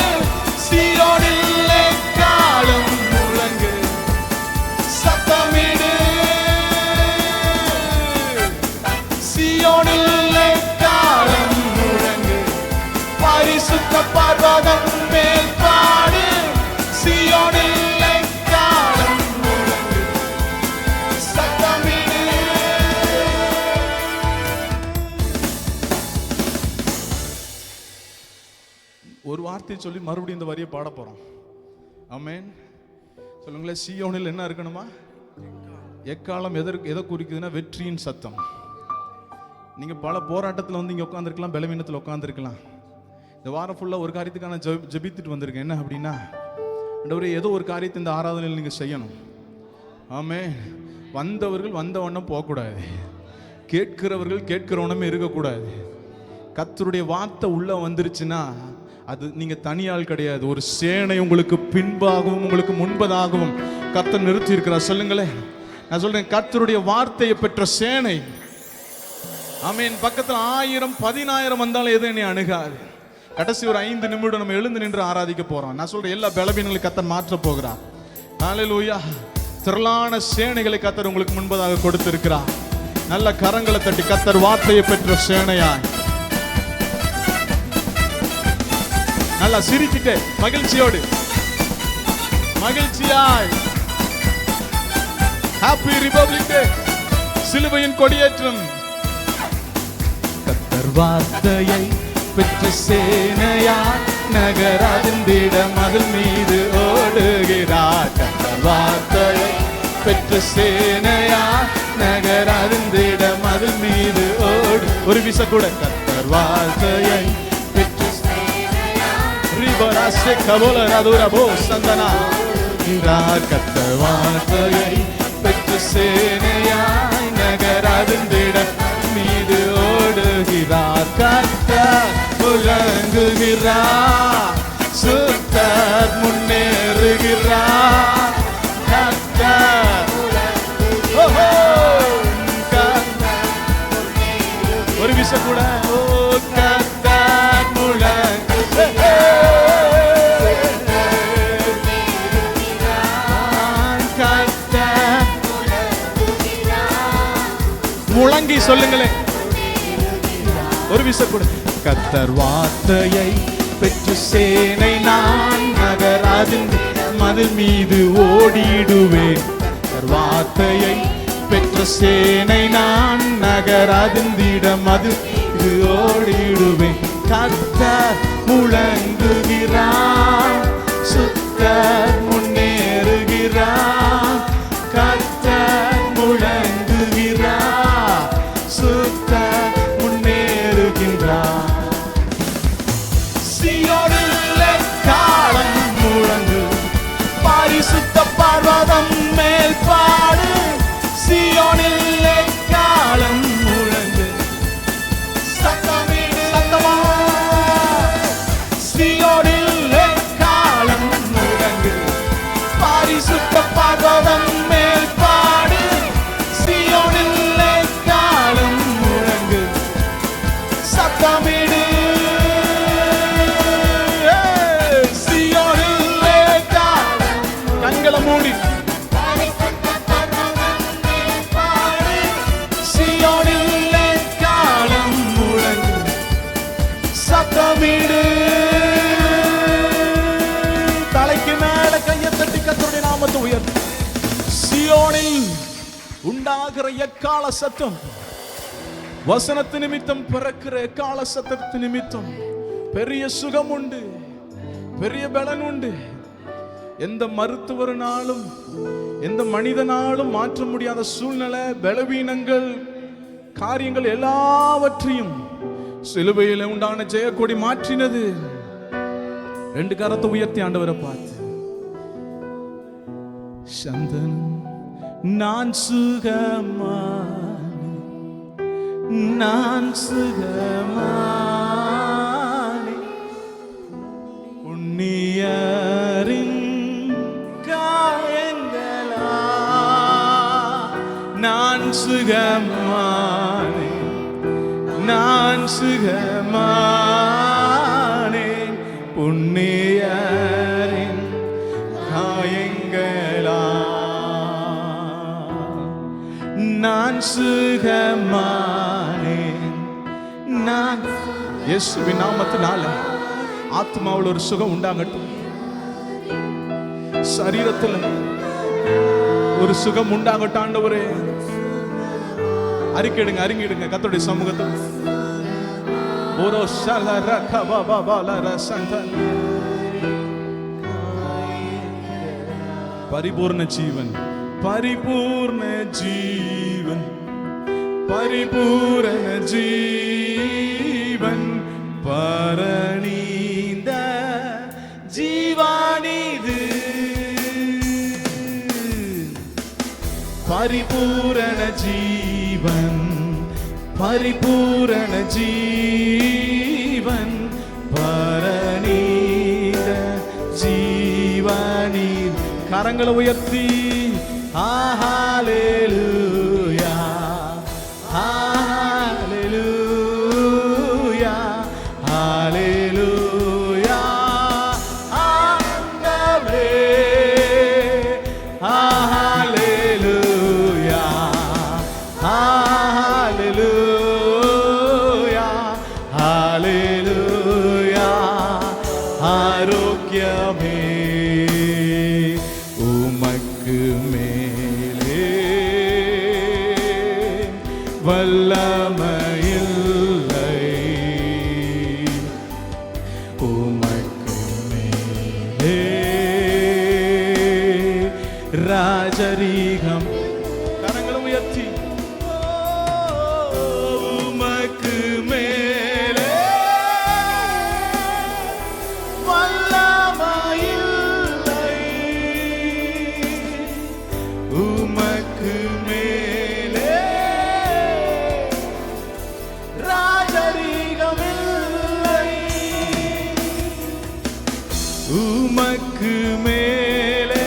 S1: சீயோனில் எக்காளம் முழங்கு, சத்தமிடு. சீயோனில் எக்காளம் முழங்கு, பரிசுத்த பர்வதம் மேல் பாடு. சீயோனில் எக்காளம் முழங்கு, சத்தமிடு. ஒரு வார்த்தை சொல்லி மறுபடியும் இந்த வரியை பாட போறோம். ஆமென். சொல்லுங்களேன். சீயோனில் என்ன இருக்கணுமா? எக்காலம் எதை குறிக்குதுன்னா வெற்றியின் சத்தம். நீங்க பல போராட்டத்தில் வந்து இங்க உட்காந்துருக்கலாம், பலவீனத்தில் உட்காந்துருக்கலாம். இந்த வாரம் ஃபுல்லா ஒரு காரியத்துக்கான ஜெபித்துட்டு வந்திருக்கேன். என்ன அப்படின்னா, ஆண்டவரே, ஏதோ ஒரு காரியத்தை இந்த ஆராதனையில் நீங்க செய்யணும். ஆமென். வந்தவர்கள் வந்த வண்ணம் போகக்கூடாது, கேட்கிறவர்கள் கேட்கிறவனமே இருக்கக்கூடாது. கர்த்தருடைய வார்த்தை உள்ள வந்துருச்சுன்னா அது நீங்க தனியால் கிடையாது, ஒரு சேனை உங்களுக்கு பின்பாகவும் உங்களுக்கு முன்பதாகவும் கர்த்தர் நிறுத்தி இருக்கிறார். சொல்லுங்களேன். நான் சொல்றேன், கர்த்தருடைய வார்த்தையை பெற்ற சேனை. ஆமென். பக்கத்தில் 1000 10,000 வந்தாலும் எதுவும் என்னை அணுகாது. கடைசி ஒரு 5 நிமிடம் நம்ம எழுந்து நின்று ஆராதிக்க போறோம். நான் சொல்றேன், எல்லா பலவீனங்களை கர்த்தர் மாற்ற போகிறார். ஹல்லேலூயா. திரளான சேனைகளை கர்த்தர் உங்களுக்கு முன்பதாக கொடுத்திருக்கிறார். நல்ல கரங்களை தட்டி கர்த்தர் வார்த்தையை பெற்ற சேனையாய் நல்லா சிரிச்சிட்டு மகிழ்ச்சியோடு மகிழ்ச்சியாய் ஹாப்பி ரிபப்ளிக் டே, சிலுவையின் கொடியேற்றம். கர்த்தர் வார்த்தையை பெற்ற சேனையாய் நகராதிந்திட மகள் மீது ஓடுகிறார். கர்த்தர் வார்த்தையை பெற்ற சேனையாய் நகராதிந்திட மகள் மீது ஓடு. ஒரு விச கூட கர்த்தர் வார்த்தையை பெற்ற ரிபராசே கபோலரதுரபோ சந்தனா கர்த்தர் வார்த்தையை பெற்ற சேனையாய் நகராதிந்திட மீது ஓடுகிறார். கர்த்தர் முழங்குகிறார், சுத்தர் முன்னேறுகிறார். கர்த்தர் ஒரு விஷயம் கூட கர்த்தர் முழங்கி சொல்லுங்களேன். ஒரு விஷயம் கூட கர்த்தர் வார்த்தையை பெற்ற சேனை நான் நகராதின் மதில் மீது ஓடிடுவேன். வார்த்தையை பெற்ற சேனை நான் நகராதிந்திட மதில் மீது ஓடிடுவேன். கர்த்தர் முழங்குகிறார், சுத்தர் முன்னேறுகிறார். கர்த்தர் முழங்குகிறார், சுத்தர் முன்னேறுகிறார். சீயோனிலே காலம் முழங்கு, பரிசுத்த பர்வதம் மேல் பாடு. சீயோனிலே காலம் முழங்கு, சத்தமிடு சத்தமா. சீயோனிலே காலம் முழங்கு, பரிசுத்த பர்வதம் மேல் பாடு. சீயோனிலே காலம் முழங்கு, சத்தமிடு. சீயோனிலே காலம், கண்களை மூடி சீயோனிலே காலம் முழங்கு, சத்தமிடு. தலைக்கு மேல கையை தட்டி கர்த்தருடைய நாமத்தை உயர்த்து. சீயோனில் உண்டாகிற எக்கால சத்தம், வசனத்து நிமித்தம் பிறக்கிற எக்கால சத்தத்து நிமித்தம் பெரிய சுகம் உண்டு, பெரிய பலன் உண்டு. எந்த மருத்துவர்னாலும் எந்த மனிதனாலும் மாற்ற முடியாத சூழ்நிலை, பலவீனங்கள், காரியங்கள் எல்லாவற்றையும் சிலுவையில் உண்டான ஜெயக்கொடி மாற்றினது. 2 கரத்தை உயர்த்தி ஆண்டவரை பார்த்து சந்தனம் நான் சுகமானே, நான் சுகமானே, புண்ணியரின் காயங்களா நான் சுகமானே, நான் சுகமானே, புண்ணியரின் காயங்களா நான் சுகமானே. நான் இயேசுவின் நாமத்தினால ஆத்மாவில் ஒரு சுகம் உண்டாகட்டும், சரீரத்தில் ஒரு சுகம் உண்டாகட்டும். ஆண்டவரே, அறிக்கையிடுங்க, அறிங்கிடுங்க கர்த்தருடைய சமூகத்தில். ஓரோ ஷலர கபபபலர சந்தன பரிபூர்ண ஜீவன், பரிபூர்ண ஜீவன், பரிபூர்ண ஜீவன், பரணீந்த ஜீவானிது பரிபூரண ஜீவன், பரிபூரண ஜீவன், பரநீத ஜீவனீர். கரங்களை உயர்த்தி ஹல்லேலூயா, ஹல்லேலூயா, ஹல்லேலூயா, ஆண்டவரே, ஹல்லேலூயா, ஹல்லேலூயா, ஹல்லேலூயா. ஆரோக்கியமே உமக்கு மேலே வல்லமையில்லை, உமக்கு மேலே ராஜரீகம். கரங்களை உயர்த்தி உமக்கு மேலே வல்லமையில்லை, உமக்கு மேலே ராஜரீகமில்லை, உமக்கு மேலே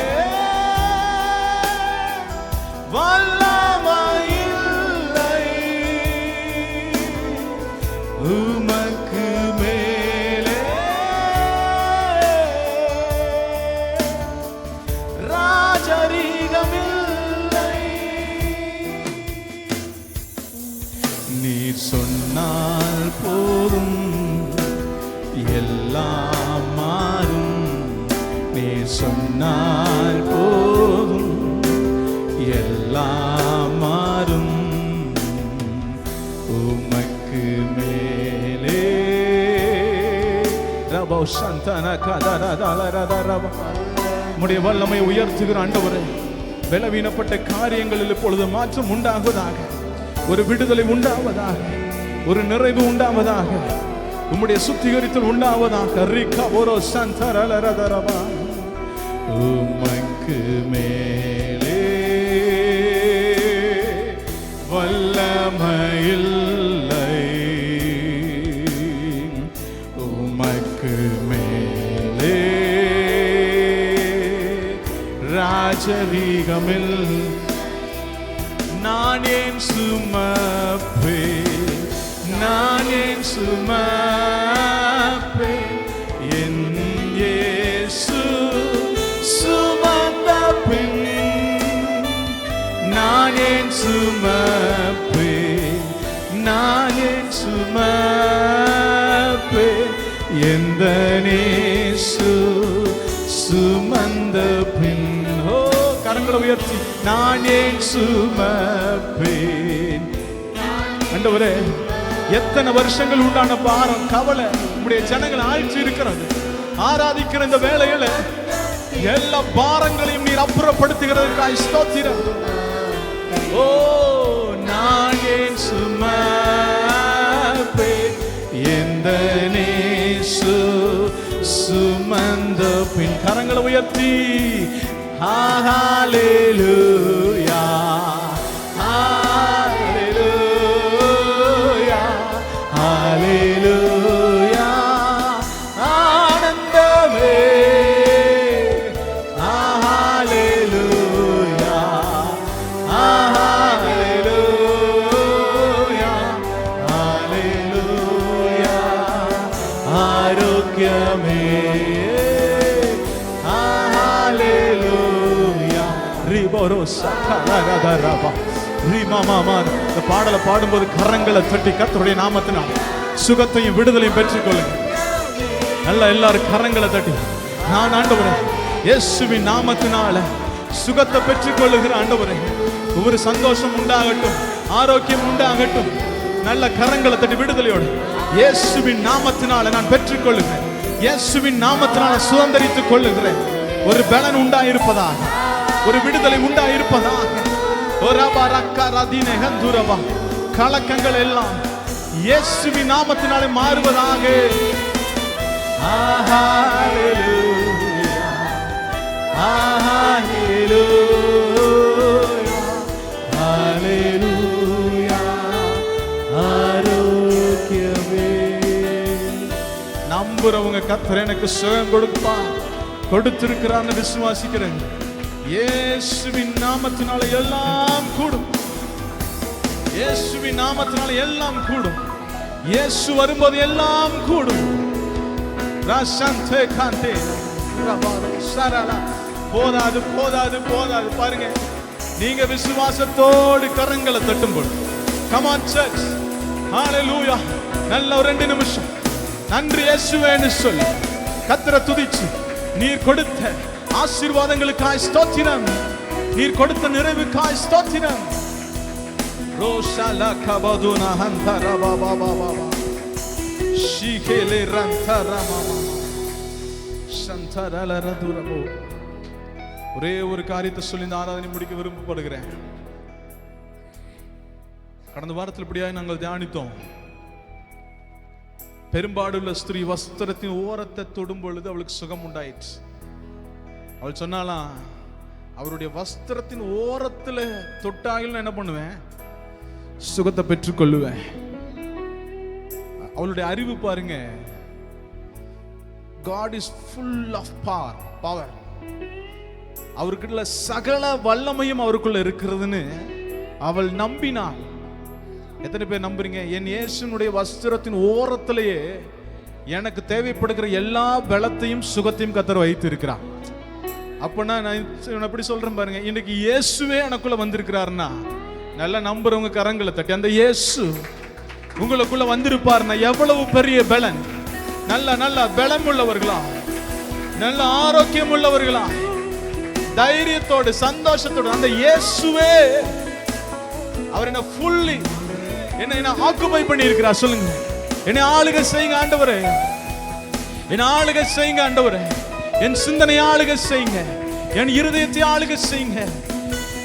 S1: வல்லமையில்லை, உமக்கு மேலே ராஜரீகமில்லை. நீர் சொன்னால் போதும் எல்லாம் மாறும், நீர் சொன்னால் போதும் எல்லாம் மாறும், உமக்கு மேலே ரபோ சந்தன கதரதலரதரப. உம்முடைய வல்லமை உயர்த்துகிற ஆண்டவரே, பலவீனப்பட்ட காரியங்களில் இப்பொழுது மாற்றம் உண்டாவதாக, ஒரு விடுதலை உண்டாவதாக, ஒரு நிறைவு உண்டாவதாக, உம்முடைய சுத்திகரித்தல் உண்டாவதாக. ரிகா போரோ சந்தரலரதரப. உமக்கு மேலே வல்லமையில்லை, உமக்கு மேலே ராஜரீகமில். நான் ஏன் சுமப்பேன், நான் ஏன் சுமப்பேன், என் இயேசு சுமந்த பின். நான் ஏன் சுமப்பேன், நான் ஏன் சுமப்பேன், எந்த இயேசு சுமந்த பின். ஓ கரங்களை உயர்த்தி நான் ஏன் சுமப்பேன். ஆண்டவரே, எத்தனை வருஷங்கள் உண்டான பாரம், கவலை உம்முடைய ஜனங்கள் ஆழ்ச்சி இருக்கிறது. ஆராதிக்கிற இந்த வேளையில எல்லா பாரங்களையும் நீர் அப்புறப்படுத்துகிறதற்காய் ஸ்தோத்திரம். ஓ நான் ஏன் சுமப்பேன், எந்த இயேசு சுமந்த பின். கரங்களை உயர்த்தி ஹல்லேலூயா, ஹல்லேலூயா, ஹல்லேலூயா. ஆனந்தமே ஹல்லேலூயா, ஹல்லேலூயா, ஹல்லேலூயா. ஆரோக்கியமே இந்த பாடலை பாடும்போது கரங்களை தட்டி கர்த்தருடைய நாமத்தினால் சுகத்தையும் விடுதலையும் பெற்றுக் கொள்ளுங்க. நல்ல எல்லாரும் கரங்களை தட்டி, நான் ஆண்டவரே இயேசுவின் நாமத்தினால சுகத்தை பெற்றுக் கொள்ளுகிற ஆண்டவரே, ஒவ்வொரு சந்தோஷம் உண்டாகட்டும், ஆரோக்கியம் உண்டாகட்டும். நல்ல கரங்களை தட்டி விடுதலையோடு இயேசுவின் நாமத்தினால நான் பெற்றுக் கொள்ளுகிறேன், இயேசுவின் நாமத்தினால சுதந்திரித்துக் கொள்ளுகிறேன். ஒரு பலன் உண்டாயிருப்பதாக, ஒரு விடுதலை உண்டாயிருப்பதாக. கலக்கங்கள் எல்லாம் இயேசுவின் நாமத்தினாலே மாறுவதாக. ஹல்லேலூயா, ஹல்லேலூயா, கர்த்தர் எனக்கு சுகம் கொடுப்பா, கொடுத்திருக்கிறான்னு விசுவாசிக்கிறேன். இயேசுவின் நாமத்தினால எல்லாம் கூடும். இயேசுவின் நாமத்தினால எல்லாம் கூடும். இயேசு வரும்போது எல்லாம் கூடும். ராசந்தே காந்தே ரபாரோ சரலா. போதாது போதாது போதாது. பாருங்க, நீங்க விசுவாசத்தோடு கரங்களை தட்டும்போது, come on church, hallelujah, நல்ல ஒரு 2 நிமிஷம் நன்றி இயேசுவேன்னு சொல்லி கர்த்தரை துதிச்சு, நீர் கொடுத்த ஆசீர்வாதங்களுக்காய் ஸ்தோத்திரம், நீர் கொடுத்த நிறைவுக்காய் ஸ்தோத்திரம். ரோஷாலா கபதுனா ஹந்தரா பாபா பாபா ஷிகேலே ரந்தரா மாமா சந்தரா லரதுரபோ. ஒரே ஒரு காரியத்தை சொல்லி இந்த ஆராதனை முடிக்க விரும்பப்படுகிறேன். கடந்த வாரத்தில் இப்படியாக நாங்கள் தியானித்தோம். பெரும்பாடுள்ள ஸ்திரீ வஸ்திரத்தின் ஓரத்தை தொடும் பொழுது அவளுக்கு சுகம் உண்டாயிற்று. அவள் சொன்னாலாம், அவருடைய வஸ்திரத்தின் ஓரத்தில் தொட்டாயில் என்ன பண்ணுவேன், சுகத்தை பெற்றுக்கொள்ளுவேன். அவளுடைய அறிவு பாருங்க, God is full of power. அவருக்குள்ள சகல வல்லமையும் அவருக்குள்ள இருக்கிறதுன்னு அவள் நம்பினாள். எத்தனை பேர் நம்புறீங்க? என் இயேசுனுடைய வஸ்திரத்தின் ஓரத்திலேயே எனக்கு தேவைப்படுகிற எல்லா பலத்தையும் சுகத்தையும் கர்த்தர் வைத்து இருக்கிறார். அப்பனா நான் எப்படி சொல்றேன் பாருங்க, இன்னைக்கு இயேசுவே எனக்குள்ள வந்திருக்கிறாருன்னா நல்லா நம்புறவங்க கரங்களை தட்டி, அந்த இயேசு உங்களுக்குள்ள வந்திருப்பாருன்னா எவ்வளவு பெரிய பலன். நல்ல நல்ல பலம் உள்ளவர்களா, நல்ல ஆரோக்கியம் உள்ளவர்களா, தைரியத்தோடு சந்தோஷத்தோடு அந்த இயேசுவே அவர் என்ன ஃபுல்லி என்ன ஆக்குபை பண்ணி இருக்கிறார். சொல்லுங்க, என்னை ஆளுகை செய்யுங்க ஆண்டவரே, என்னை ஆளுகை செய்யுங்க ஆண்டவரே, என் சிந்தனை ஆளுகை செய்யுங்க, என் இருதயத்தை ஆளுகை செய்யுங்க.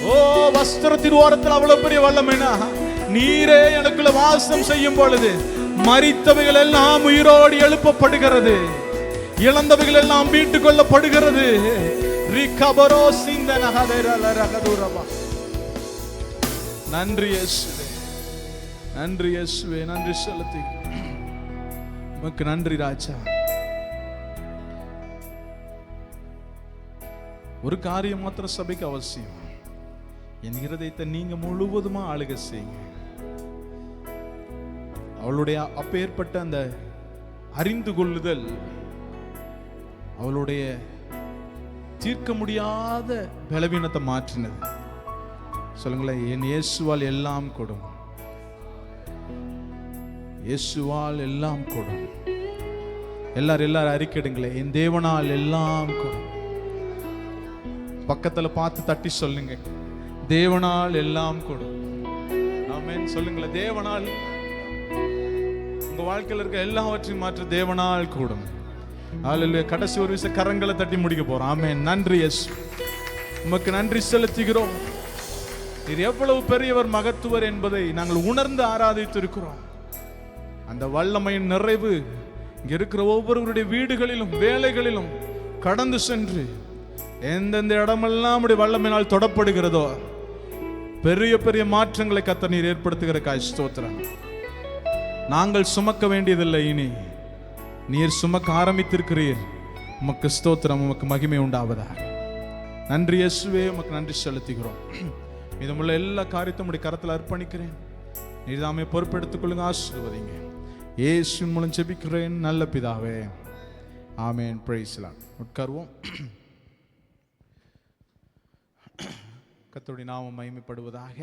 S1: ஓ, வஸ்திரத்தின் ஓரத்தில் அவ்வளவு பெரிய வல்லமைனா, நீரே எனக்குள்ள வாசம் செய்யும் பொழுது மரித்தவைகள் எல்லாம் உயிரோடு எழுப்பப்படுகிறது, இழந்தவைகள் எல்லாம் மீட்டுக் கொள்ளப்படுகிறது. நன்றி இயேசுவே, நன்றி இயேசுவே, நன்றி செலுத்தி உமக்கு நன்றி ராஜா. ஒரு காரியம் மாத்திரம் சபைக்கு அவசியம், என் இருதயத்தை நீங்க முழுவதுமா ஆளுகை செய்யுங்க. அவளுடைய அப்பேற்பட்ட அந்த அறிந்து கொள்ளுதல் அவளுடைய தீர்க்க முடியாத பலவீனத்தை மாற்றினது. சொல்லுங்களேன், என் இயேசுவால் எல்லாம் கூடும், இயேசுவால் எல்லாம் கூடும். எல்லாரும் அறிக்கையிடுங்களேன், என் தேவனால் எல்லாம் கூடும். பக்கத்துல பார்த்து தட்டி சொல்லுங்க, தேவனால் எல்லாம் கூடும். ஆமென் சொல்லுங்களேன், தேவனால் உங்க வாழ்க்கையில் இருக்க எல்லாவற்றையும் மாற்ற தேவனால் கூடும். ஹல்லேலூயா. கடைசி ஒரு விஷயம் கரங்களை தட்டி முடிக்க போறோம். ஆமென். நன்றி இயேசு, உமக்கு நன்றி செலுத்துகிறோம். நீர் எவ்வளவு பெரியவர், மகத்துவர் என்பதை நாங்கள் உணர்ந்து ஆராதித்து இருக்கிறோம். அந்த வல்லமையின் நிறைவு இங்க இருக்கிற ஒவ்வொருவருடைய வீடுகளிலும் வேலைகளிலும் கடந்து சென்று எந்தெந்த இடமெல்லாம் வல்லமையினால் தொடப்படுகிறதோ பெரிய பெரிய மாற்றங்களை கர்த்தர் நீர் ஏற்படுத்துகிற ஸ்தோத்திரம். நாங்கள் சுமக்க வேண்டியதில்லை, இனி நீர் சுமக்க ஆரம்பித்திருக்கிறீர். உமக்கு ஸ்தோத்திரம், உமக்கு மகிமை உண்டாவதா. நன்றி இயேசுவே, உமக்கு நன்றி செலுத்துகிறோம். இதுமுள்ள எல்லா காரியத்தையும் உடைய கரத்தில் அர்ப்பணிக்கிறேன். நீர் தாமே பொறுப்பெடுத்துக் கொள்ளுங்க, ஆசீர்வதிங்க. இயேசுவின் மூலம் ஜெபிக்கிறேன் நல்ல பிதாவே, ஆமென். Praise the Lord. உட்காருவோம். கர்த்தருடைய நாமம் மகிமைப்படுவதாக.